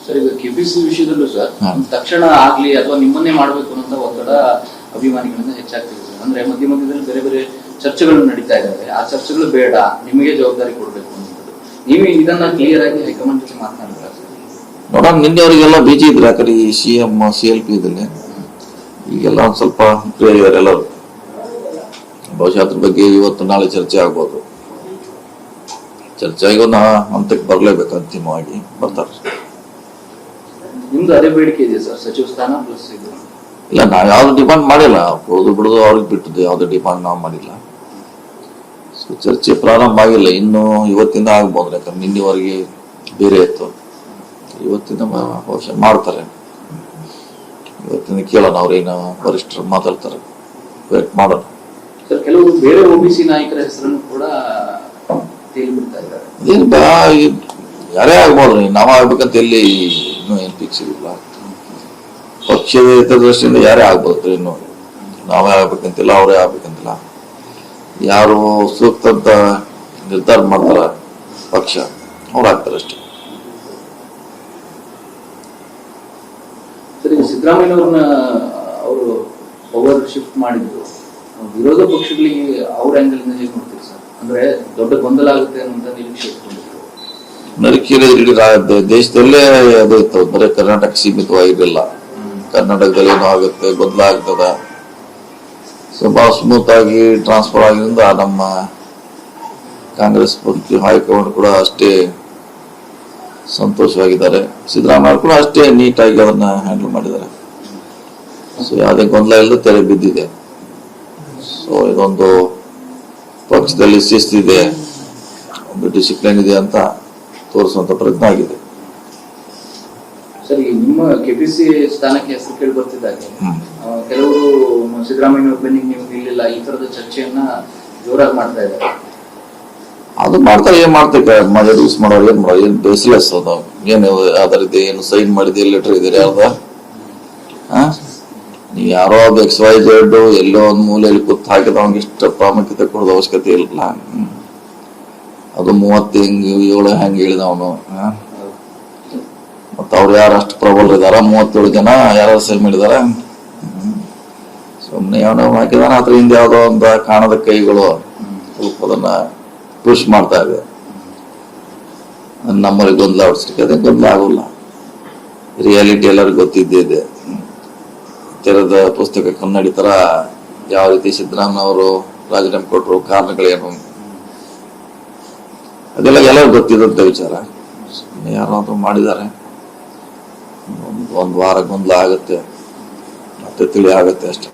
Sir, ಈಗ KPC ವಿಷಯದಲ್ಲೂ sir ತಕ್ಷಣ ಆಗ್ಲಿ ಅಥವಾ ನಿಮ್ಮನ್ನೇ ಮಾಡಬೇಕು ಅನ್ನೋ ಒತ್ತಡ ಅಭಿಮಾನಿಗಳಿಂದ ಹೆಚ್ಚಾಗ್ತಿದೆ ಸರ್. ಅಂದ್ರೆ ಮಧ್ಯದಲ್ಲಿ ಬೇರೆ ಬೇರೆ ಚರ್ಚೆಗಳು ನಡೀತಾ ಇದ್ದಾವೆ. ಆ ಚರ್ಚೆಗಳು ಬೇಡ, ನಿಮಗೆ ಜವಾಬ್ದಾರಿ ಕೊಡ್ಬೇಕು ಅನ್ನೋದು. ನೀವೇ ಇದನ್ನ ಕ್ಲಿಯರ್ ಆಗಿ ಹೈಕಮಾಂಡ್ ಜೊತೆ ಮಾತನಾಡ್ತಾರೆ ಸರ್? ನೋಡೋಣ, ನಿನ್ನೆವರಿಗೆಲ್ಲ ಬಿಜಿ ಇದ್ರೆ ಆ ಕಡೆ CM CLP ಇದಲ್ಲಿ ಈಗೆಲ್ಲ ಒಂದ್ ಸ್ವಲ್ಪ ಬೇರೆ ಎಲ್ಲರೂ ಬಹುಶಃ ಅದ್ರ ಬಗ್ಗೆ ಇವತ್ತು ನಾಳೆ ಚರ್ಚೆ ಆಗ್ಬೋದು. ಚರ್ಚೆ ಆಗಿ ಒಂದು ಹಂತಕ್ಕೆ ಬರ್ಲೇಬೇಕು, ಅಂತಿಮವಾಗಿ ಬರ್ತಾರೆ. ನಿಮ್ದು ಅದೇ ಬೇಡಿಕೆ ಇದೆ ಸರ್, ಸಚಿವ ಸ್ಥಾನ ಪ್ಲಸ್ ಇದು? ಇಲ್ಲ, ನಾವ್ ಯಾವ್ದು ಡಿಮಾಂಡ್ ಮಾಡಿಲ್ಲ. ಕೊಡೋದು ಬಿಡೋದು ಅವ್ರಿಗೆ ಬಿಟ್ಟದ್ದು, ಯಾವ್ದು ಡಿಮಾಂಡ್ ನಾವು ಮಾಡಿಲ್ಲ. ಸೊ ಚರ್ಚೆ ಪ್ರಾರಂಭ ಆಗಿಲ್ಲ ಇನ್ನು. ಇವತ್ತಿಂದ ಆಗ್ಬೋದು, ಯಾಕಂದ್ರೆ ನಿನ್ನೆವರೆಗೆ ಬೇರೆ ಇತ್ತು. ಇವತ್ತಿಂದ ಬಹುಶಃ ಮಾಡ್ತಾರೆ. ಇವತ್ತಿಂದ ಕೇಳೋಣ, ಅವ್ರೇನು ವರಿಷ್ಠರು ಮಾತಾಡ್ತಾರೆ, ವೇಟ್ ಮಾಡೋಣ. ಸರ್, ಕೆಲವರು ಬೇರೆ OBC ನಾಯಕರ ಹೆಸರನ್ನು ಕೂಡ ತೇಲಿಬಿಡ್ತಾ ಇದ್ದಾರೆ. ಯಾರೇ ಆಗ್ಬೋದ್ರಿ, ನಾವ್ ಆಗ್ಬೇಕಂತ ಎಲ್ಲಿ ಇನ್ನೂ ಏನ್ ಫಿಕ್ಸ್ ಇರಲಿಲ್ಲ. ಪಕ್ಷದ ಹಿತದೃಷ್ಟಿಯಿಂದ ಯಾರೇ ಆಗ್ಬೋದು. ಇನ್ನು ನಾವೇ ಆಗ್ಬೇಕಂತಿಲ್ಲ, ಅವರೇ ಆಗ್ಬೇಕಂತಿಲ್ಲ. ಯಾರು ಸೂಕ್ತ ಅಂತ ನಿರ್ಧಾರ ಮಾಡ್ತಾರ ಪಕ್ಷ, ಅವ್ರು ಆಗ್ತಾರೆ ಅಷ್ಟೇ. ಸರ್, ಈಗ ಸಿದ್ದರಾಮಯ್ಯನವ್ರನ್ನ ಅವರು ಪವರ್ ಶಿಫ್ಟ್ ಮಾಡಿದ್ರು, ವಿರೋಧ ಪಕ್ಷಗಳಿಗೆ ಅವ್ರ ಆಂಗಲ್ ಇಂದ ಹೇಗೆ ನೋಡ್ತೀರಿ ಸರ್? ಅಂದ್ರೆ ದೊಡ್ಡ ಗೊಂದಲ ಆಗುತ್ತೆ ಅನ್ನೋ ನಿರೀಕ್ಷೆ ಇಟ್ಕೊಂಡಿದ್ರು. ನರಿಕೆರೆ ಇಡೀ ದೇಶದಲ್ಲೇ ಅದು ಇತ್ತು, ಬರೀ ಕರ್ನಾಟಕ ಸೀಮಿತವಾಗಿರಲಿಲ್ಲ. ಕರ್ನಾಟಕದಲ್ಲಿ ಏನೋ ಆಗುತ್ತೆ, ಗೊಂದಲ ಆಗ್ತದ. ಸೊ ಬಹಳ ಸ್ಮೂತ್ ಆಗಿ ಟ್ರಾನ್ಸ್ಫರ್ ಆಗಿದ್ರಿಂದ ನಮ್ಮ ಕಾಂಗ್ರೆಸ್ ಪಕ್ಷ ಹೈಕಮಾಂಡ್ ಕೂಡ ಅಷ್ಟೇ ಸಂತೋಷವಾಗಿದ್ದಾರೆ. ಸಿದ್ದರಾಮಯ್ಯ ಕೂಡ ಅಷ್ಟೇ ನೀಟಾಗಿ ಅದನ್ನ ಹ್ಯಾಂಡಲ್ ಮಾಡಿದ್ದಾರೆ. ಸೊ ಯಾವುದೇ ಗೊಂದಲ ಇಲ್ಲದೆ ತೆರೆ ಬಿದ್ದಿದೆ. ಸೊ ಇದೊಂದು ಪಕ್ಷದಲ್ಲಿ ಶಿಸ್ತಿದೆ, ಒಂದು ಡಿಸಿಪ್ಲಿನ್ ಇದೆ ಅಂತ ತೋರಿಸುವಂತ ಪ್ರಯತ್ನ ಆಗಿದೆ. ಸರಿ, ನಿಮ್ಮ ಕೆಪಿಸಿ ಸ್ಥಾನಕ್ಕೆ ಹೆಸರು ಕೇಳಿ ಬರ್ತಿದ್ದಾಗೆ ಕೆಲವರು ಸಿದ್ದರಾಮಯ್ಯ ಬೆನ್ನಿಗೆ ನೀವು ನಿಲ್ಲಿಲ್ಲ, ಈ ತರದ ಚರ್ಚೆಯನ್ನ ಜೋರಾಗಿ ಮಾಡ್ತಾ ಇದ್ದಾರೆ. ಅದು ಮಾಡ್ತಾರೆ, ಏನ್ ಮಾಡ್ತಾರೆ, ಯೂಸ್ ಮಾಡೋರು ಏನ್ ಮಾಡೋರು, ಏನ್ ಬೇಸ್ಲೆಸ್ ಅದ. ಏನು ಅದರದ್ದು ಏನು ಸೈನ್ ಮಾಡಿದೆ, ಲೆಟರ್ ಇದೀರಿ ಯಾವ್ದ? ನೀವು ಯಾರೋ XYZ ಎಲ್ಲೋ ಒಂದ್ ಮೂಲೆಯಲ್ಲಿ ಕೂತ್ ಹಾಕಿದ ಅವ್ನಿಗೆ ಇಷ್ಟ ಪ್ರಾಮುಖ್ಯತೆ ಕೊಡೋದು ಅವಶ್ಯಕತೆ ಇಲ್ಲ. ಅದು 30 7 ಹೆಂಗ್ ಹೇಳಿದವನು. ಮತ್ತ ಅವ್ರು ಯಾರು ಅಷ್ಟು ಪ್ರಬಲರಿದಾರ? 37 ಜನ ಯಾರು ಸೈನ್ ಮಾಡಿದಾರ? ಸುಮ್ನೆ ಯಾವ ಹಾಕಿದಾನ, ಅದ್ರ ಹಿಂದೆ ಯಾವ್ದೋ ಒಂದು ಕಾಣದ ಕೈಗಳು ಸ್ವಲ್ಪ ಅದನ್ನ ಪುಷ್ ಮಾಡ್ತಾ ಇದೆ. ನಮ್ಮಲ್ಲಿ ಗೊಂದಲ ಹೊಡ್ಸ್ಲಿಕ್ಕೆ ಅದೇ ಗೊಂದಲ ಆಗೋಲ್ಲ. ರಿಯಾಲಿಟಿ ಎಲ್ಲರಿಗೂ ಗೊತ್ತಿದ್ದೇ ಇದೆ. ತೆರೆದ ಪುಸ್ತಕ ಕನ್ನಡಿ ತರ ಯಾವ ರೀತಿ ಸಿದ್ದರಾಮಯ್ಯ ಅವರು ರಾಜೀನಾಮೆ ಕೊಟ್ಟರು, ಕಾರಣಗಳೇನು, ಅದೆಲ್ಲ ಎಲ್ಲರಿಗೂ ಗೊತ್ತಿದ್ದಂತ ವಿಚಾರ. ಯಾರಾದ್ರೂ ಮಾಡಿದ್ದಾರೆ, ಒಂದು ವಾರ ಗೊಂದಲ ಆಗುತ್ತೆ, ಮತ್ತೆ ತಿಳಿ ಆಗುತ್ತೆ ಅಷ್ಟೇ.